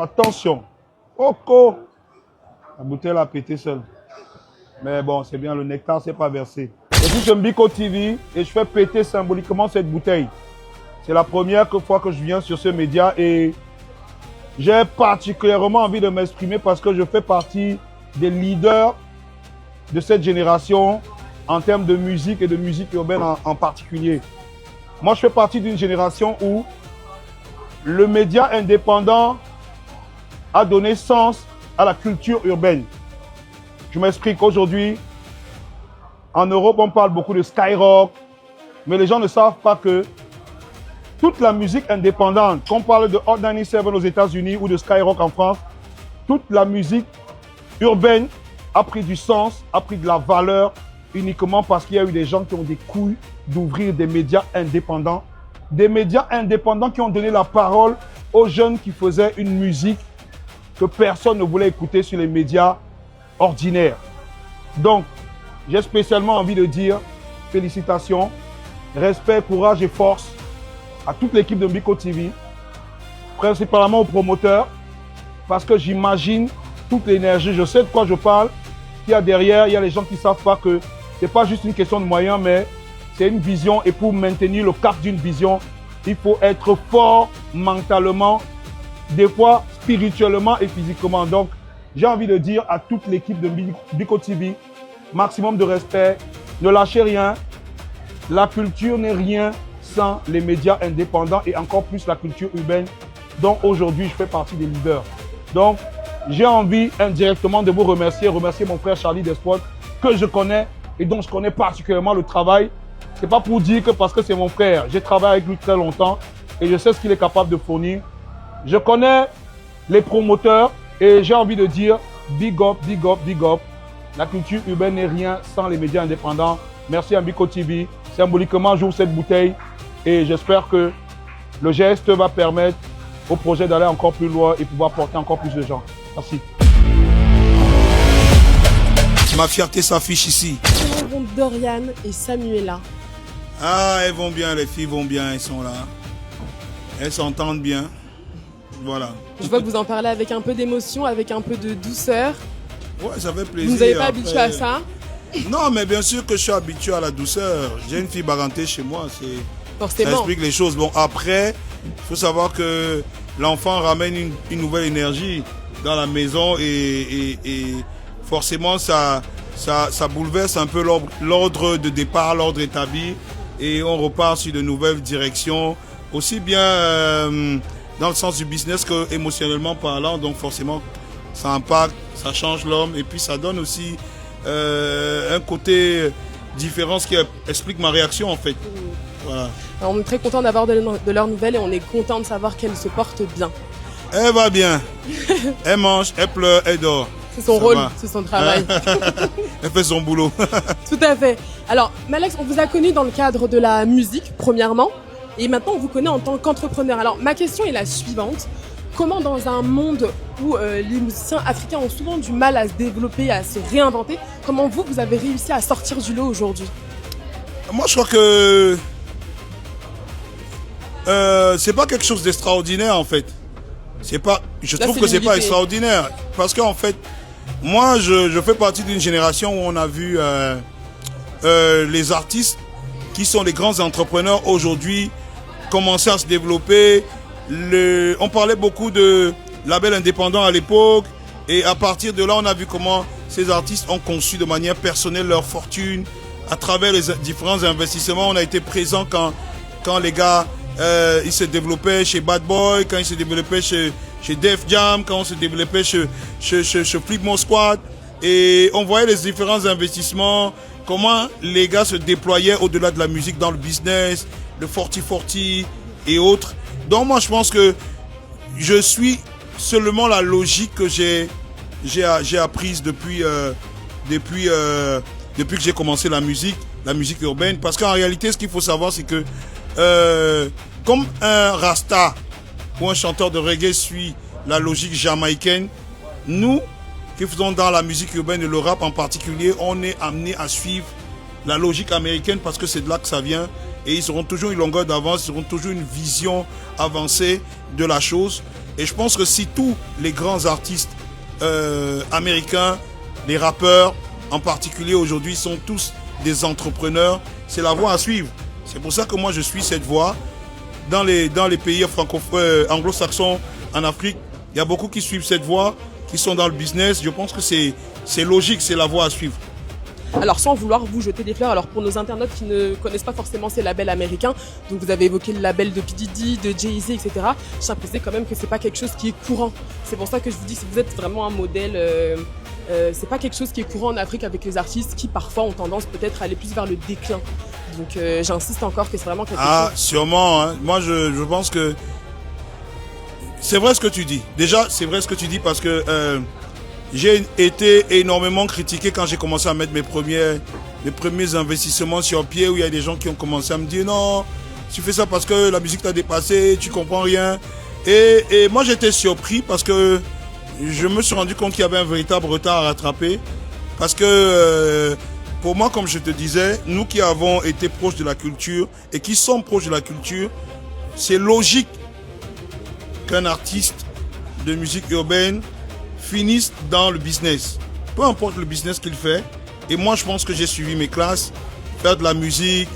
Attention. Oko. La bouteille a pété seule. Mais bon, c'est bien, le nectar s'est pas versé. Je suis sur Mbiko TV et je fais péter symboliquement cette bouteille. C'est la première fois que je viens sur ce média et j'ai particulièrement envie de m'exprimer parce que je fais partie des leaders de cette génération en termes de musique et de musique urbaine en particulier. Moi, je fais partie d'une génération où le média indépendant a donné sens à la culture urbaine. Je m'explique, aujourd'hui, en Europe, on parle beaucoup de Skyrock, mais les gens ne savent pas que toute la musique indépendante, qu'on parle de Hot 97 aux États-Unis ou de Skyrock en France, toute la musique urbaine a pris du sens, a pris de la valeur uniquement parce qu'il y a eu des gens qui ont des couilles d'ouvrir des médias indépendants. Des médias indépendants qui ont donné la parole aux jeunes qui faisaient une musique que personne ne voulait écouter sur les médias ordinaires. Donc, j'ai spécialement envie de dire félicitations, respect, courage et force à toute l'équipe de Mbiko TV, principalement aux promoteurs, parce que j'imagine toute l'énergie, je sais de quoi je parle, qu'il y a derrière, il y a les gens qui ne savent pas que ce n'est pas juste une question de moyens, mais c'est une vision et pour maintenir le cap d'une vision, il faut être fort mentalement, des fois spirituellement et physiquement. Donc, j'ai envie de dire à toute l'équipe de Mbiko TV, maximum de respect, ne lâchez rien. La culture n'est rien sans les médias indépendants et encore plus la culture urbaine dont aujourd'hui je fais partie des leaders. Donc, j'ai envie indirectement de vous remercier mon frère Charlie Despotes que je connais et dont je connais particulièrement le travail. C'est pas pour dire que parce que c'est mon frère, j'ai travaillé avec lui très longtemps et je sais ce qu'il est capable de fournir. Je connais les promoteurs et j'ai envie de dire big up, big up, big up. La culture urbaine n'est rien sans les médias indépendants. Merci à Mbiko TV. Symboliquement, j'ouvre cette bouteille et j'espère que le geste va permettre au projet d'aller encore plus loin et pouvoir porter encore plus de gens. Merci. Ma fierté s'affiche ici. Dorian et Samuela. Ah, elles vont bien, les filles vont bien, elles sont là. Elles s'entendent bien. Voilà. Je vois que vous en parlez avec un peu d'émotion, avec un peu de douceur. Ouais, ça fait plaisir. Vous n'avez pas habitué à ça? Non, mais bien sûr que je suis habitué à la douceur. J'ai une fille barantée chez moi, forcément. Ça explique les choses. Bon, après, il faut savoir que l'enfant ramène une nouvelle énergie dans la maison et forcément, ça bouleverse un peu l'ordre de départ, l'ordre établi et on repart sur de nouvelles directions, aussi bien dans le sens du business que émotionnellement parlant. Donc forcément, ça impacte, ça change l'homme et puis ça donne aussi un côté différent, ce qui explique ma réaction en fait. Voilà. Alors, on est très content d'avoir de leurs nouvelles et on est content de savoir qu'elles se portent bien. Elle va bien, elle mange, elle pleure, elle dort. C'est son rôle, c'est son travail. Elle fait son boulot. Tout à fait. Alors, Malex, on vous a connu dans le cadre de la musique, premièrement, et maintenant on vous connaît en tant qu'entrepreneur. Alors, ma question est la suivante. Comment dans un monde où les musiciens africains ont souvent du mal à se développer, à se réinventer, comment vous avez réussi à sortir du lot aujourd'hui? Moi, je crois que c'est pas quelque chose d'extraordinaire en fait. Je trouve que c'est pas extraordinaire parce qu'en fait, moi, je fais partie d'une génération où on a vu les artistes qui sont les grands entrepreneurs aujourd'hui commencer à se développer. On parlait beaucoup de labels indépendants à l'époque et à partir de là, on a vu comment ces artistes ont conçu de manière personnelle leur fortune à travers les différents investissements. On a été présent quand les gars ils se développaient chez Bad Boy, quand ils se développaient chez Def Jam, quand on se développait chez Flipmode Squad. Et on voyait les différents investissements, comment les gars se déployaient au-delà de la musique dans le business, le 40-40 et autres. Donc moi je pense que je suis seulement la logique que j'ai apprise depuis que j'ai commencé la musique urbaine. Parce qu'en réalité, ce qu'il faut savoir, c'est que comme un Rasta ou un chanteur de reggae suit la logique jamaïcaine, nous qui faisons dans la musique urbaine et le rap en particulier, on est amené à suivre la logique américaine parce que c'est de là que ça vient. Et ils auront toujours une longueur d'avance, ils auront toujours une vision avancée de la chose. Et je pense que si tous les grands artistes américains, les rappeurs en particulier aujourd'hui, sont tous des entrepreneurs, c'est la voie à suivre. C'est pour ça que moi je suis cette voie. Dans les pays francophones, anglo-saxons, en Afrique, il y a beaucoup qui suivent cette voie, qui sont dans le business. Je pense que c'est logique, c'est la voie à suivre. Alors sans vouloir vous jeter des fleurs, alors pour nos internautes qui ne connaissent pas forcément ces labels américains, donc vous avez évoqué le label de P. Diddy, de Jay-Z, etc. Je tiens à préciser quand même que c'est pas quelque chose qui est courant. C'est pour ça que je vous dis que vous êtes vraiment un modèle. C'est pas quelque chose qui est courant en Afrique avec les artistes qui parfois ont tendance peut-être à aller plus vers le déclin. Donc j'insiste encore que c'est vraiment quelque chose. Ah, sûrement. Hein. Moi je pense que c'est vrai ce que tu dis. Déjà, c'est vrai ce que tu dis parce que j'ai été énormément critiqué quand j'ai commencé à mettre mes premiers investissements sur pied, où il y a des gens qui ont commencé à me dire non, tu fais ça parce que la musique t'a dépassé, tu comprends rien. Et moi j'étais surpris parce que je me suis rendu compte qu'il y avait un véritable retard à rattraper. Parce que pour moi, comme je te disais, nous qui avons été proches de la culture et qui sommes proches de la culture, c'est logique qu'un artiste de musique urbaine finissent dans le business. Peu importe le business qu'il fait. Et moi, je pense que j'ai suivi mes classes, faire de la musique.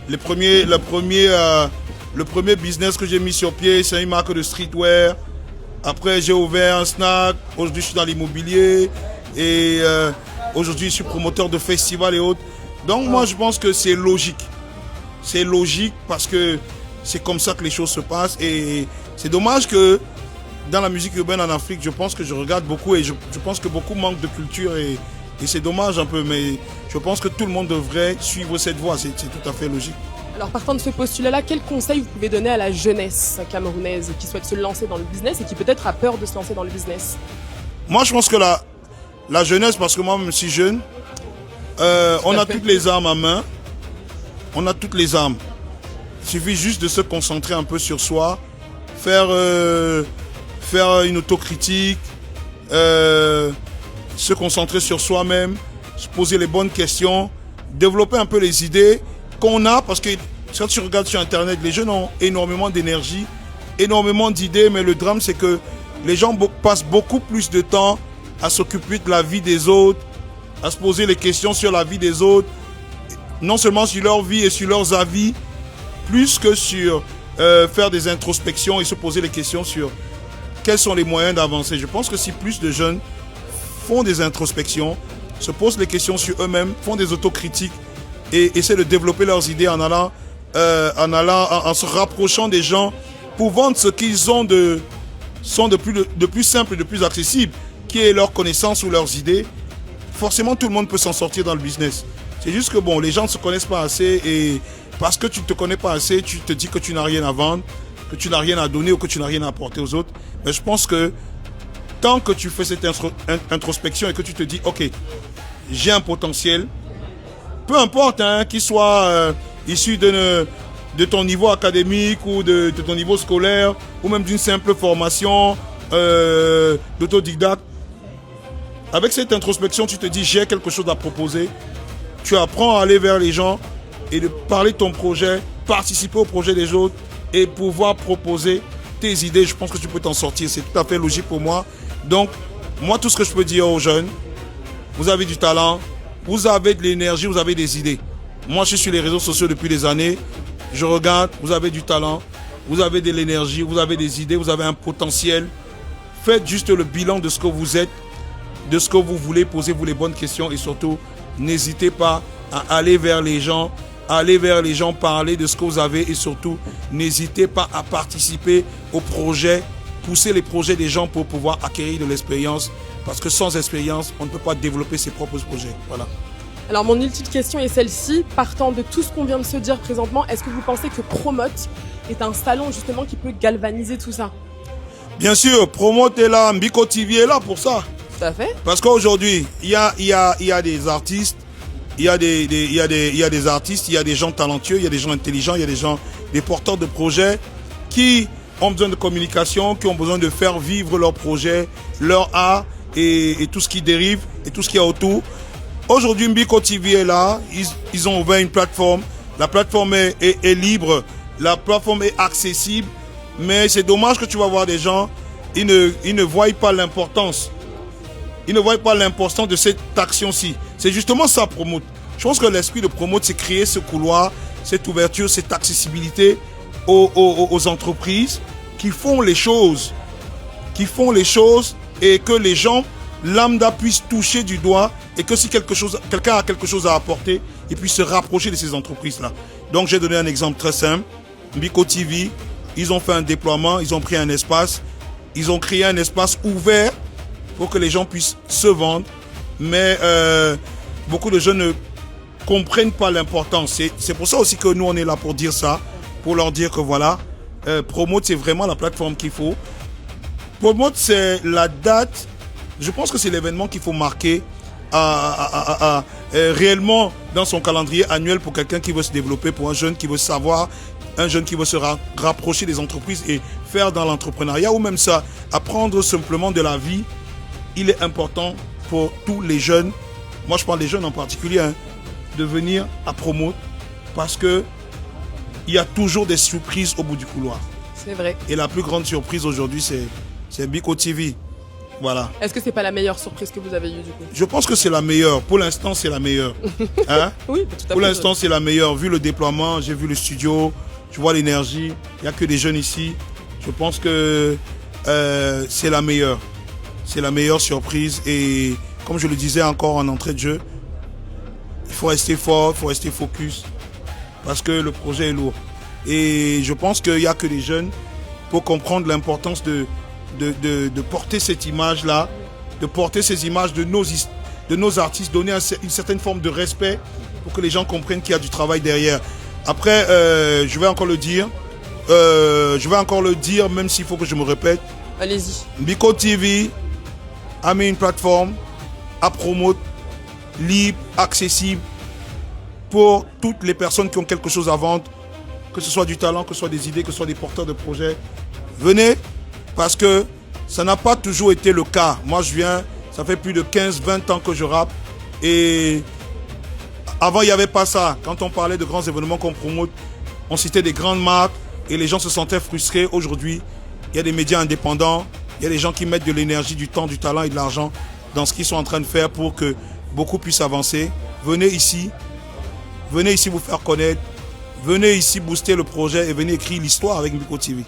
Le premier business que j'ai mis sur pied, c'est une marque de streetwear. Après, j'ai ouvert un snack. Aujourd'hui, je suis dans l'immobilier. Et aujourd'hui, je suis promoteur de festivals et autres. Donc, moi, je pense que c'est logique. C'est logique parce que c'est comme ça que les choses se passent. Et c'est dommage que dans la musique urbaine en Afrique, je pense que je regarde beaucoup et je pense que beaucoup manquent de culture et c'est dommage un peu, mais je pense que tout le monde devrait suivre cette voie, c'est tout à fait logique. Alors partant de ce postulat-là, quel conseil vous pouvez donner à la jeunesse camerounaise qui souhaite se lancer dans le business et qui peut-être a peur de se lancer dans le business? Moi je pense que la jeunesse, parce que moi même si jeune, on a toutes les armes à main, on a toutes les armes. Il suffit juste de se concentrer un peu sur soi, faire une autocritique, se concentrer sur soi-même, se poser les bonnes questions, développer un peu les idées qu'on a, parce que quand tu regardes sur Internet, les jeunes ont énormément d'énergie, énormément d'idées, mais le drame c'est que les gens passent beaucoup plus de temps à s'occuper de la vie des autres, à se poser les questions sur la vie des autres, non seulement sur leur vie et sur leurs avis, plus que sur faire des introspections et se poser les questions sur quels sont les moyens d'avancer. Je pense que si plus de jeunes font des introspections, se posent les questions sur eux-mêmes, font des autocritiques et essaient de développer leurs idées en se rapprochant des gens pour vendre ce qu'ils ont de plus simple et de plus accessible, qui est leur connaissance ou leurs idées. Forcément, tout le monde peut s'en sortir dans le business. C'est juste que bon, les gens ne se connaissent pas assez et parce que tu ne te connais pas assez, tu te dis que tu n'as rien à vendre, que tu n'as rien à donner ou que tu n'as rien à apporter aux autres. Mais je pense que tant que tu fais cette introspection et que tu te dis, ok, j'ai un potentiel, peu importe qu'il soit issu de ton niveau académique ou de ton niveau scolaire ou même d'une simple formation d'autodidacte, avec cette introspection, tu te dis, j'ai quelque chose à proposer. Tu apprends à aller vers les gens et de parler de ton projet, participer au projet des autres et pouvoir proposer tes idées. Je pense que tu peux t'en sortir. C'est tout à fait logique pour moi. Donc, moi, tout ce que je peux dire aux jeunes, vous avez du talent, vous avez de l'énergie, vous avez des idées. Moi, je suis sur les réseaux sociaux depuis des années. Je regarde, vous avez du talent, vous avez de l'énergie, vous avez des idées, vous avez un potentiel. Faites juste le bilan de ce que vous êtes, de ce que vous voulez, posez-vous les bonnes questions et surtout, n'hésitez pas à aller vers les gens, parler de ce que vous avez et surtout, n'hésitez pas à participer au projet, pousser les projets des gens pour pouvoir acquérir de l'expérience parce que sans expérience, on ne peut pas développer ses propres projets. Voilà. Alors mon ultime question est celle-ci, partant de tout ce qu'on vient de se dire présentement, est-ce que vous pensez que Promote est un salon justement qui peut galvaniser tout ça? Bien sûr, Promote est là, Mbiko TV est là pour ça. Tout à fait. Parce qu'aujourd'hui, il y a des artistes, il y a des artistes, il y a des gens talentueux, il y a des gens intelligents, il y a des porteurs de projets qui ont besoin de communication, qui ont besoin de faire vivre leur projet, leur art et tout ce qui dérive et tout ce qu'il y a autour. Aujourd'hui, Mbiko TV est là, ils ont ouvert une plateforme, la plateforme est libre, la plateforme est accessible, mais c'est dommage que tu vas voir des gens ils ne voient pas l'importance. Ils ne voient pas l'importance de cette action-ci. C'est justement ça, Promote. Je pense que l'esprit de Promote, c'est créer ce couloir, cette ouverture, cette accessibilité aux entreprises qui font les choses. Et que les gens, lambda, puissent toucher du doigt et que si quelqu'un a quelque chose à apporter, il puisse se rapprocher de ces entreprises-là. Donc, j'ai donné un exemple très simple. Mbiko TV, ils ont fait un déploiement, ils ont pris un espace, ils ont créé un espace ouvert pour que les gens puissent se vendre. Mais beaucoup de jeunes ne comprennent pas l'importance. C'est pour ça aussi que nous, on est là pour dire ça, pour leur dire que voilà, Promote, c'est vraiment la plateforme qu'il faut. Promote, c'est la date, je pense que c'est l'événement qu'il faut marquer réellement dans son calendrier annuel pour quelqu'un qui veut se développer, pour un jeune qui veut savoir, un jeune qui veut se rapprocher des entreprises et faire dans l'entrepreneuriat ou même ça, apprendre simplement de la vie. Il est important pour tous les jeunes, moi je parle des jeunes en particulier, hein, de venir à Promote parce que il y a toujours des surprises au bout du couloir. C'est vrai. Et la plus grande surprise aujourd'hui, c'est Mbiko TV. Voilà. Est-ce que c'est pas la meilleure surprise que vous avez eue du coup? Je pense que c'est la meilleure. Pour l'instant, c'est la meilleure. Hein? Oui, tout à fait. Pour l'instant, c'est la meilleure. Vu le déploiement, j'ai vu le studio, je vois l'énergie. Il n'y a que des jeunes ici. Je pense que c'est la meilleure. C'est la meilleure surprise. Et comme je le disais encore en entrée de jeu, il faut rester fort, il faut rester focus. Parce que le projet est lourd. Et je pense qu'il n'y a que des jeunes pour comprendre l'importance de porter cette image-là, de porter ces images de nos artistes, donner une certaine forme de respect pour que les gens comprennent qu'il y a du travail derrière. Après, je vais encore le dire, même s'il faut que je me répète. Allez-y. Mbiko TV a mis une plateforme à Promote, libre, accessible, pour toutes les personnes qui ont quelque chose à vendre, que ce soit du talent, que ce soit des idées, que ce soit des porteurs de projets. Venez, parce que ça n'a pas toujours été le cas. Moi, je viens, ça fait plus de 15-20 ans que je rappe. Et avant, il n'y avait pas ça. Quand on parlait de grands événements qu'on promote, on citait des grandes marques et les gens se sentaient frustrés. Aujourd'hui, il y a des médias indépendants, il y a des gens qui mettent de l'énergie, du temps, du talent et de l'argent dans ce qu'ils sont en train de faire pour que beaucoup puissent avancer. Venez ici vous faire connaître. Venez ici booster le projet et venez écrire l'histoire avec Mbiko TV.